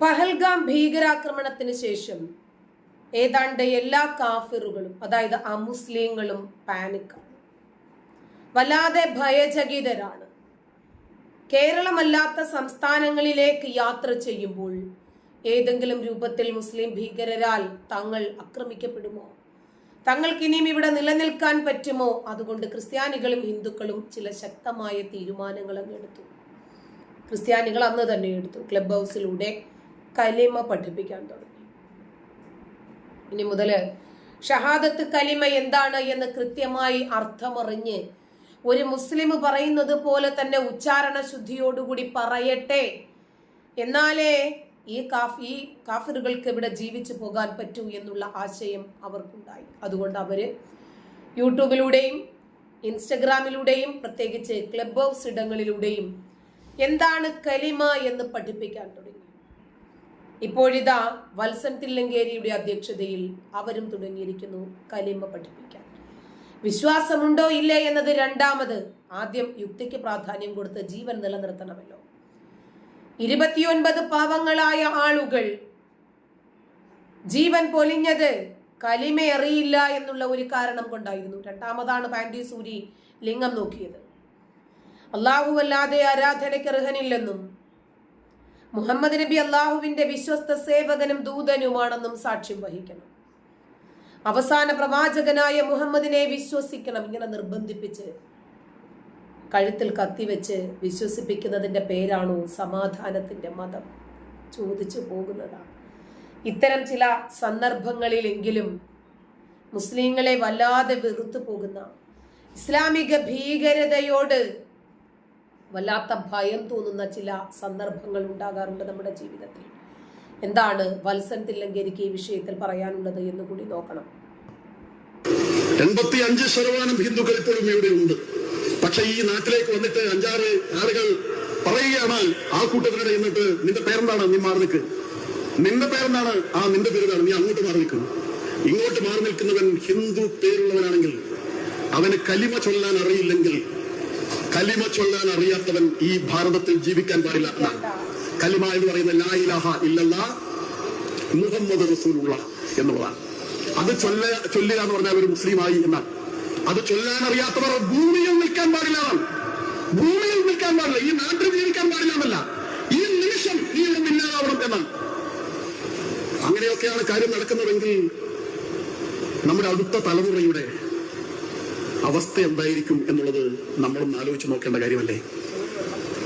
പഹൽഗാം ഭീകരാക്രമണത്തിന് ശേഷം ഏതാണ്ട് എല്ലാ കാഫിറുകളും, അതായത് അമുസ്ലിങ്ങളും പാനിക്കാണ്, വല്ലാതെ ഭയചകിതരാണ്. കേരളമല്ലാത്ത സംസ്ഥാനങ്ങളിലേക്ക് യാത്ര ചെയ്യുമ്പോൾ ഏതെങ്കിലും രൂപത്തിൽ മുസ്ലിം ഭീകരരാൽ തങ്ങൾ ആക്രമിക്കപ്പെടുമോ, തങ്ങൾക്കിനിയും ഇവിടെ നിലനിൽക്കാൻ പറ്റുമോ? അതുകൊണ്ട് ക്രിസ്ത്യാനികളും ഹിന്ദുക്കളും ചില ശക്തമായ തീരുമാനങ്ങൾ അങ്ങ് എടുത്തു. ക്രിസ്ത്യാനികൾ അന്ന് തന്നെ എടുത്തു. ക്ലബ് ഹൗസിലൂടെ കലിമ പഠിപ്പിക്കാൻ തുടങ്ങി. ഇനി മുതൽ ഷഹാദത്ത് കലിമ എന്താണ് എന്ന് കൃത്യമായി അർത്ഥമറിഞ്ഞ് ഒരു മുസ്ലിം പറയുന്നത് പോലെ തന്നെ ഉച്ചാരണ ശുദ്ധിയോടുകൂടി പറയട്ടെ, എന്നാലേ ഈ കാഫിറുകൾക്ക് ഇവിടെ ജീവിച്ചു പോകാൻ പറ്റൂ എന്നുള്ള ആശയം അവർക്കുണ്ടായി. അതുകൊണ്ട് അവര് യൂട്യൂബിലൂടെയും ഇൻസ്റ്റഗ്രാമിലൂടെയും പ്രത്യേകിച്ച് ക്ലബ് ഹൗസ് ഇടങ്ങളിലൂടെയും എന്താണ് കലിമ എന്ന് പഠിപ്പിക്കാൻ തുടങ്ങി. ഇപ്പോഴിതാ വത്സൻ തില്ലങ്കേരിയുടെ അധ്യക്ഷതയിൽ അവരും തുടങ്ങിയിരിക്കുന്നു കലിമ പഠിപ്പിക്കാൻ. വിശ്വാസമുണ്ടോ ഇല്ലേ എന്നത് രണ്ടാമത്. ആദ്യം യുക്തിക്ക് പ്രാധാന്യം കൊടുത്ത് ജീവൻ നിലനിർത്തണമല്ലോ. 29 പാവങ്ങളായ ആളുകൾ ജീവൻ പൊലിഞ്ഞത് കലിമ അറിയില്ല എന്നുള്ള ഒരു കാരണം കൊണ്ടായിരുന്നു. രണ്ടാമതാണ് പാൻഡി സൂരി ലിംഗം നോക്കിയത്. അല്ലാഹുവല്ലാതെ ആരാധനയ്ക്ക് അർഹനില്ലെന്നും മുഹമ്മദ് നബി അള്ളാഹുവിന്റെ വിശ്വസ്ത സേവകനും ദൂതനുമാണെന്നും സാക്ഷ്യം വഹിക്കണം. അവസാന പ്രവാചകനായ മുഹമ്മദിനെ വിശ്വസിക്കണം. ഇങ്ങനെ നിർബന്ധിപ്പിച്ച് കഴുത്തിൽ കത്തിവെച്ച് വിശ്വസിപ്പിക്കുന്നതിന്റെ പേരാണോ സമാധാനത്തിന്റെ മതം? ചോദിച്ചു പോകുന്നതാണ്. ഇത്തരം ചില സന്ദർഭങ്ങളിലെങ്കിലും മുസ്ലിങ്ങളെ വല്ലാതെ വെറുത്തു പോകുന്ന ഇസ്ലാമിക ഭീകരതയോട് വല്ലാത്ത ഭയം തോന്നുന്ന ചില സന്ദർഭങ്ങൾ ഉണ്ടാകാറുണ്ട് നമ്മുടെ ജീവിതത്തിൽ. എന്താണ് വത്സൻ തില്ലങ്കേരിക്ക് ഈ വിഷയത്തിൽ പറയാനുള്ളത് എന്ന് കൂടി നോക്കണം. 85% ഹിന്ദുക്കൾ ഇപ്പോഴും ഇവിടെ ഉണ്ട്. പക്ഷെ ഈ നാട്ടിലേക്ക് വന്നിട്ട് 5-6 ആളുകൾ പറയുകയാണ്, ആൾക്കൂട്ടത്തിനിടെ എന്നിട്ട് നിന്റെ പേരെന്താണ്, നീ മാറി നിൽക്ക്, നിന്റെ പേരെന്താണ്, നിന്റെ പേരെന്താണ്, നീ അങ്ങോട്ട് മാറി നിൽക്കും. ഇങ്ങോട്ട് മാറി നിൽക്കുന്നവൻ ഹിന്ദു പേരുള്ളവനാണെങ്കിൽ അവന് കലിമ ചൊല്ലാൻ അറിയില്ലെങ്കിൽ, കലിമ ചൊല്ലാൻ അറിയാത്തവൻ ഈ ഭാരതത്തിൽ ജീവിക്കാൻ പാടില്ല എന്നാണ്. കലിമ എന്ന് പറയുന്ന ലാ ഇലാഹ ഇല്ലല്ലാഹ് മുഹമ്മദ് റസൂലുള്ളാഹ് എന്നുള്ളതാണ്. അത് ചൊല്ലുക എന്ന് പറഞ്ഞാൽ ഒരു മുസ്ലിമായി എന്നാണ്. അത് ചൊല്ലാൻ അറിയാത്തവർ ഭൂമിയിൽ നിൽക്കാൻ പാടില്ല, ഭൂമിയിൽ നിൽക്കാൻ പാടില്ല, ഈ നാട്ടിൽ ജീവിക്കാൻ പാടില്ല എന്നല്ല, ഈ നിമിഷം നീ ഇവിടെ ഇല്ലാതാവണം എന്നാണ്. അങ്ങനെയൊക്കെയാണ് കാര്യം നടക്കുന്നതെങ്കിൽ നമ്മുടെ അടുത്ത തലമുറയുടെ അവസ്ഥ എന്തായിരിക്കും എന്നുള്ളത് നമ്മളൊന്ന് ആലോചിച്ച് നോക്കേണ്ട കാര്യമല്ലേ.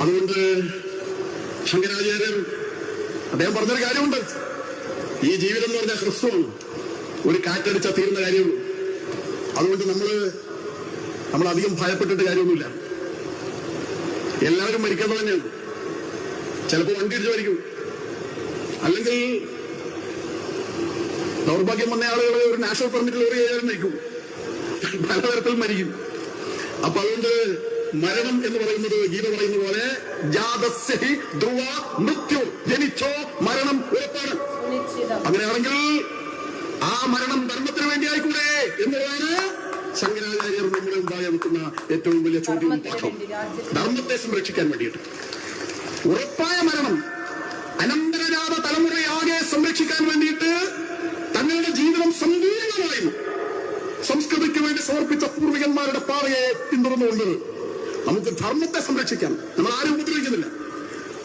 അതുകൊണ്ട് ശങ്കരാചാര്യർ അദ്ദേഹം പറഞ്ഞൊരു കാര്യമുണ്ട്, ഈ ജീവിതം എന്ന് പറഞ്ഞാൽ ഹ്രസ്വമാണ്, ഒരു കാറ്റടിച്ചാൽ തീരുന്ന കാര്യമുള്ളൂ. അതുകൊണ്ട് നമ്മൾ അധികം ഭയപ്പെട്ടിട്ട് കാര്യമൊന്നുമില്ല. എല്ലാവരും മരിക്കേണ്ടത് തന്നെയാണ്. ചിലപ്പോൾ വണ്ടി ഇടിച്ച് മരിക്കും, അല്ലെങ്കിൽ ദൗർഭാഗ്യം വന്ന ആളുകൾ ഒരു നാഷണൽ പെർമിറ്റ് ലോറി ചെയ്യാൻ മരിക്കും, പലതരത്തിൽ മരിക്കും. അപ്പൊ അതുകൊണ്ട് മരണം എന്ന് പറയുന്നത് ഗീത പറയുന്ന പോലെ ജാതസ്യഹി ധ്രുവ മൃത്യു, ജനിച്ചോ മരണം ഉറപ്പാണ്. അങ്ങനെയാണെങ്കിൽ ആ മരണം ധർമ്മത്തിന് വേണ്ടിയായിക്കൂടെ എന്നുള്ളതാണ് ശങ്കരാചാര്യർ നമ്മുടെ മുമ്പാകെ വെക്കുന്ന ഏറ്റവും വലിയ ചോദ്യവും പാഠവും. ധർമ്മത്തെ സംരക്ഷിക്കാൻ വേണ്ടിയിട്ട് ഉറപ്പായ മരണം, അനന്തരജാത തലമുറയാകെ സംരക്ഷിക്കാൻ വേണ്ടിയിട്ട് തങ്ങളുടെ ജീവിതം സമ്പൂർണ്ണമായും സംസ്കൃതിക്ക് വേണ്ടി സമർപ്പിച്ച പൂർവികന്മാരുടെ പാതയെ പിന്തുടർന്നുകൊണ്ട് നമുക്ക് ധർമ്മത്തെ സംരക്ഷിക്കാം. നമ്മൾ ആരും ഉപദ്രവിക്കുന്നില്ല,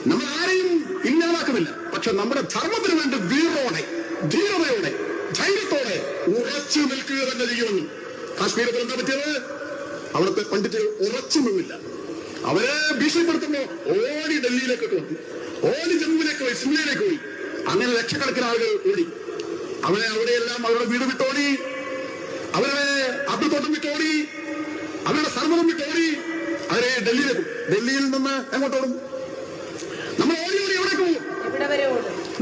നമ്മൾ ആരെയും ഇല്ലാതാക്കുന്നില്ല. പക്ഷെ നമ്മുടെ ധർമ്മത്തിന് വേണ്ടി വീറോടെ, ധീരതയോടെ, ധൈര്യത്തോടെ ഉറച്ചു നിൽക്കുക തന്നെ ചെയ്യുമെന്നും. കാശ്മീരത്തിൽ എന്താ പറ്റിയത്? അവിടുത്തെ പണ്ഡിറ്റ് ഉറച്ചു നിന്നില്ല. അവരെ ഭീഷണിപ്പെടുത്തുമ്പോ ഓടി ഡൽഹിയിലേക്കൊക്കെ വന്നു, ഓടി ജമ്മുവിലേക്ക് പോയി, സിംലയിലേക്ക് പോയി. അങ്ങനെ ലക്ഷക്കണക്കിന് ആളുകൾ ഓടി. അവിടെയെല്ലാം അവരുടെ വീട് വിട്ടോടി, അവരുടെ അബ്ദത്തോട്ടം വിട്ടോടി, അവരുടെ സർവ്വം വിട്ടോടി. അവരെ ഡൽഹിയിലേക്ക്, ഡൽഹിയിൽ നിന്ന് എങ്ങോട്ടോടും? നമ്മൾ ഓടി എവിടേക്ക് പോകും?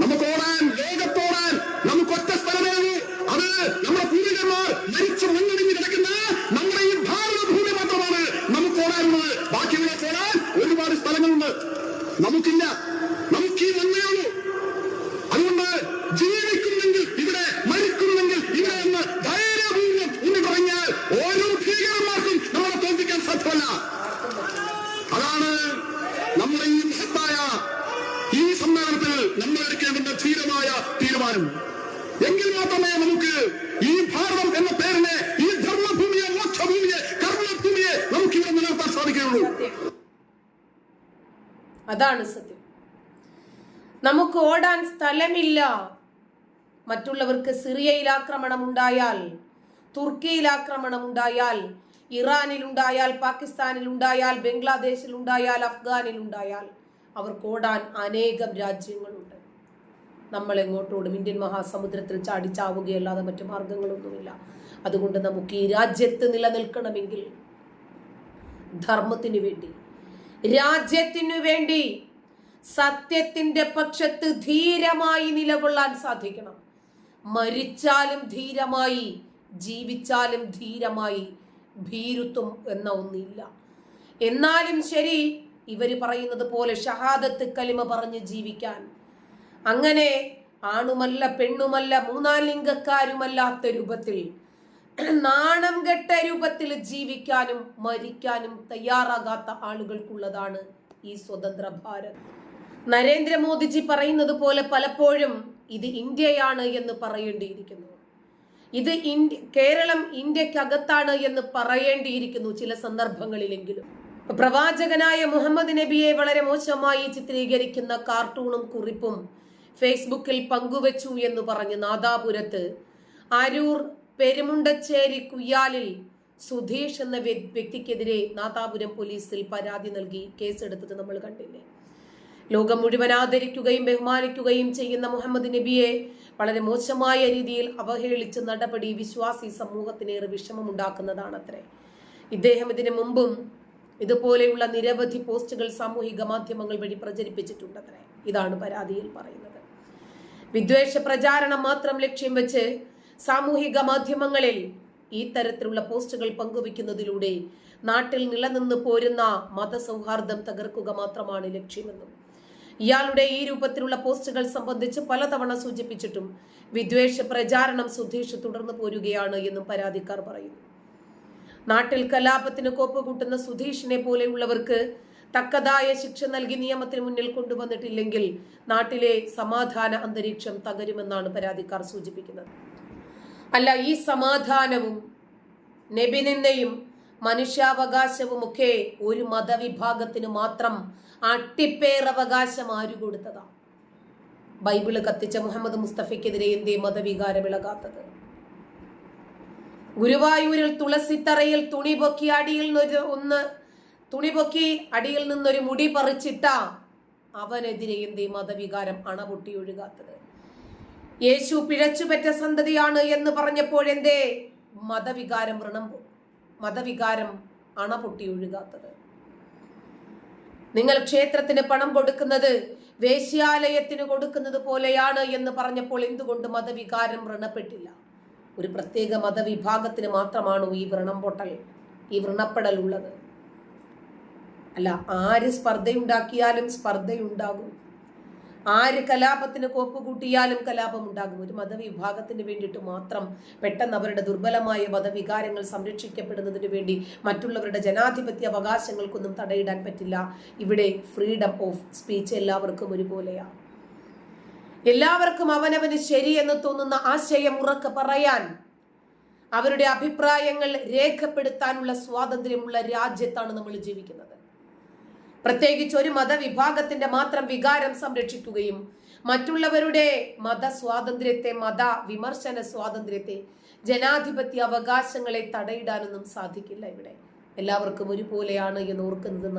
നമുക്ക് ഓടാൻ, ലോകത്തോടാൻ നമുക്ക് ഒറ്റ സ്ഥലമേ ഉള്ളൂ. അത് നമ്മുടെ പൂർവികന്മാർ മരിച്ചു മണ്ണടിഞ്ഞ് കിടക്കുന്ന നമ്മുടെ ഈ ഭാരതഭൂമി മാത്രമാണ് നമുക്ക് ഓടാനുള്ളത്. ബാക്കിയുള്ള ഓടാൻ ഒരുപാട് സ്ഥലങ്ങളുണ്ട്, നമുക്കില്ല. നമുക്ക് ഈ മണ്ണേ ഉള്ളൂ. അതുകൊണ്ട് ജീവിക്കുന്നെങ്കിൽ ഇവിടെ, മരിക്കുന്നെങ്കിൽ ഇവിടെ എന്ന് ധൈര്യപൂർവ്വം എന്ന് പറഞ്ഞാൽ ഓരോ ഭീകരന്മാർക്കും നമ്മളെ തോൽപ്പിക്കാൻ സാധ്യമല്ല. അതാണ് നമ്മുടെ കൊണ്ടുവരാൻ. എങ്കിൽ മാത്രമേ നമുക്ക് ഈ ഭാരതം എന്ന പേരിനെ, ഈ ധർമ്മഭൂമിയെ, മോക്ഷഭൂമിയെ, കർമ്മഭൂമിയെ നമുക്ക് ഇവിടെ നിലനിർത്താൻ സാധിക്കുകയുള്ളൂ. അതാണ് സത്യം. നമുക്ക് ഓടാൻ സ്ഥലമില്ല. മറ്റുള്ളവർക്ക് സിറിയയിൽ ആക്രമണം ഉണ്ടായാൽ, തുർക്കിയിൽ ആക്രമണം ഉണ്ടായാൽ, ഇറാനിൽ ഉണ്ടായാൽ, പാകിസ്ഥാനിൽ ഉണ്ടായാൽ, ബംഗ്ലാദേശിൽ ഉണ്ടായാൽ, അഫ്ഗാനിൽ ഉണ്ടായാൽ അവർക്ക് ഓടാൻ അനേകം രാജ്യങ്ങളുണ്ട്. നമ്മൾ എങ്ങോട്ടോടും? ഇന്ത്യൻ മഹാസമുദ്രത്തിൽ ചാടിച്ചാവുകയല്ലാതെ മറ്റു മാർഗങ്ങളൊന്നുമില്ല. അതുകൊണ്ട് നമുക്ക് ഈ രാജ്യത്ത് നിലനിൽക്കണമെങ്കിൽ ധർമ്മത്തിനു വേണ്ടി, രാജ്യത്തിനു വേണ്ടി സത്യത്തിന്റെ പക്ഷത്ത് ധീരമായി നിലകൊള്ളാൻ സാധിക്കണം. മരിച്ചാലും ധീരമായി, ജീവിച്ചാലും ധീരമായി. ഭീരുത്വം എന്ന ഒന്നില്ല. എന്നാലും ശരി, ഇവര് പറയുന്നത് പോലെ ഷഹാദത്ത് കലിമ പറഞ്ഞ് ജീവിക്കാൻ, അങ്ങനെ ആണുമല്ല പെണ്ണുമല്ല മൂന്നാം ലിംഗക്കാരുമല്ലാത്ത രൂപത്തിൽ, നാണം കെട്ട രൂപത്തിൽ ജീവിക്കാനും മരിക്കാനും തയ്യാറാകാത്ത ആളുകൾക്കുള്ളതാണ് ഈ സ്വതന്ത്ര ഭാരത്. നരേന്ദ്രമോദിജി പറയുന്നത് പോലെ പലപ്പോഴും ഇത് ഇന്ത്യയാണ് എന്ന് പറയേണ്ടിയിരിക്കുന്നു. ഇത് കേരളം ഇന്ത്യക്കകത്താണ് എന്ന് പറയേണ്ടിയിരിക്കുന്നു ചില സന്ദർഭങ്ങളിലെങ്കിലും. പ്രവാചകനായ മുഹമ്മദ് നബിയെ വളരെ മോശമായി ചിത്രീകരിക്കുന്ന കാർട്ടൂണും കുറിപ്പും ഫേസ്ബുക്കിൽ പങ്കുവച്ചു എന്ന് പറഞ്ഞ് നാദാപുരത്ത് അരൂർ പെരുമുണ്ടച്ചേരി കുയ്യാലിൽ സുധീഷ് എന്ന വ്യക്തിക്കെതിരെ നാദാപുരം പോലീസിൽ പരാതി നൽകി കേസെടുത്തത് നമ്മൾ കണ്ടില്ലേ. ലോകം മുഴുവൻ ആദരിക്കുകയും ബഹുമാനിക്കുകയും ചെയ്യുന്ന മുഹമ്മദ് നബിയെ വളരെ മോശമായ രീതിയിൽ അവഹേളിച്ച നടപടി വിശ്വാസി സമൂഹത്തിനേറെ വിഷമമുണ്ടാക്കുന്നതാണത്രേ. ഇദ്ദേഹം ഇതിനു മുമ്പും ഇതുപോലെയുള്ള നിരവധി പോസ്റ്റുകൾ സാമൂഹിക മാധ്യമങ്ങൾ വഴി പ്രചരിപ്പിച്ചിട്ടുണ്ടത്രേ. ഇതാണ് പരാതിയിൽ പറയുന്നത്. വിദ്വേഷ പ്രചാരണം മാത്രം ലക്ഷ്യം വെച്ച് സാമൂഹിക മാധ്യമങ്ങളിൽ ഈ തരത്തിലുള്ള പോസ്റ്റുകൾ പങ്കുവെക്കുന്നതിലൂടെ നാട്ടിൽ നിലനിന്ന് പോരുന്ന മതസൗഹാർദ്ദം തകർക്കുക മാത്രമാണ് ലക്ഷ്യമെന്നും ഇയാളുടെ ഈ രൂപത്തിലുള്ള പോസ്റ്റുകൾ സംബന്ധിച്ച് പലതവണ സൂചിപ്പിച്ചിട്ടും വിദ്വേഷ പ്രചാരണം സുധീഷ് തുടർന്നു പോരുകയാണ് എന്നും പരാതിക്കാർ പറയുന്നു. നാട്ടിൽ കലാപത്തിന് കോപ്പുകൂട്ടുന്ന സുധീഷിനെ പോലെയുള്ളവർക്ക് തക്കതായ ശിക്ഷ നൽകി നിയമത്തിന് മുന്നിൽ കൊണ്ടുവന്നിട്ടില്ലെങ്കിൽ നാട്ടിലെ സമാധാന അന്തരീക്ഷം തകരുമെന്നാണ് പരാതിക്കാർ സൂചിപ്പിക്കുന്നത്. അല്ല, ഈ സമാധാനവും നബിനിന്ദയും മനുഷ്യാവകാശവും ഒക്കെ ഒരു മതവിഭാഗത്തിന് മാത്രം അട്ടിപ്പേറവകാശം ആരു കൊടുത്തതാ? ബൈബിള് കത്തിച്ച മുഹമ്മദ് മുസ്തഫയ്ക്കെതിരെ എന്തേ മതവികാരം ഇളകാത്തത്? ഗുരുവായൂരിൽ തുളസിത്തറയിൽ തുണി പൊക്കി അടിയിൽ നിന്നൊരു മുടി പറിച്ചിട്ട അവനെതിരെ എന്തേ മതവികാരം അണപൊട്ടി ഒഴുകാത്തത്? യേശു പിഴച്ചുപെറ്റ സന്തതിയാണ് എന്ന് പറഞ്ഞപ്പോഴെന്തേ മതവികാരം അണപൊട്ടി ഒഴുകാത്തത്? നിങ്ങൾ ക്ഷേത്രത്തിന് പണം കൊടുക്കുന്നത് വേശ്യാലയത്തിന് കൊടുക്കുന്നത് പോലെയാണ് എന്ന് പറഞ്ഞപ്പോൾ എന്തുകൊണ്ട് മതവികാരം വ്രണപ്പെട്ടില്ല? ഒരു പ്രത്യേക മതവിഭാഗത്തിന് മാത്രമാണോ ഈ വ്രണപ്പെടൽ ഉള്ളത്? അല്ല, ആര് സ്പർദ്ധയുണ്ടാക്കിയാലും സ്പർദ്ധയുണ്ടാകും, ആര് കലാപത്തിന് കോപ്പുകൂട്ടിയാലും കലാപം ഉണ്ടാകും. ഒരു മതവിഭാഗത്തിന് വേണ്ടിയിട്ട് മാത്രം പെട്ടെന്ന് അവരുടെ ദുർബലമായ മതവികാരങ്ങൾ സംരക്ഷിക്കപ്പെടുന്നതിന് വേണ്ടി മറ്റുള്ളവരുടെ ജനാധിപത്യ അവകാശങ്ങൾക്കൊന്നും തടയിടാൻ പറ്റില്ല. ഇവിടെ ഫ്രീഡം ഓഫ് സ്പീച്ച് എല്ലാവർക്കും ഒരുപോലെയാണ്. എല്ലാവർക്കും അവനവന് ശരിയെന്ന് തോന്നുന്ന ആശയം ഉറക്കെ പറയാൻ, അവരുടെ അഭിപ്രായങ്ങൾ രേഖപ്പെടുത്താനുള്ള സ്വാതന്ത്ര്യമുള്ള രാജ്യത്താണ് നമ്മൾ ജീവിക്കുന്നത്. പ്രത്യേകിച്ച് ഒരു മതവിഭാഗത്തിന്റെ മാത്രം വികാരം സംരക്ഷിക്കുകയും മറ്റുള്ളവരുടെ മതസ്വാതന്ത്ര്യത്തെ, വിമർശന സ്വാതന്ത്ര്യത്തെ, ജനാധിപത്യ അവകാശങ്ങളെ തടയിടാനൊന്നും സാധിക്കില്ല. ഇവിടെ എല്ലാവർക്കും ഒരുപോലെയാണ് എന്ന് ഓർക്കുന്നത്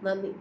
നന്ദി.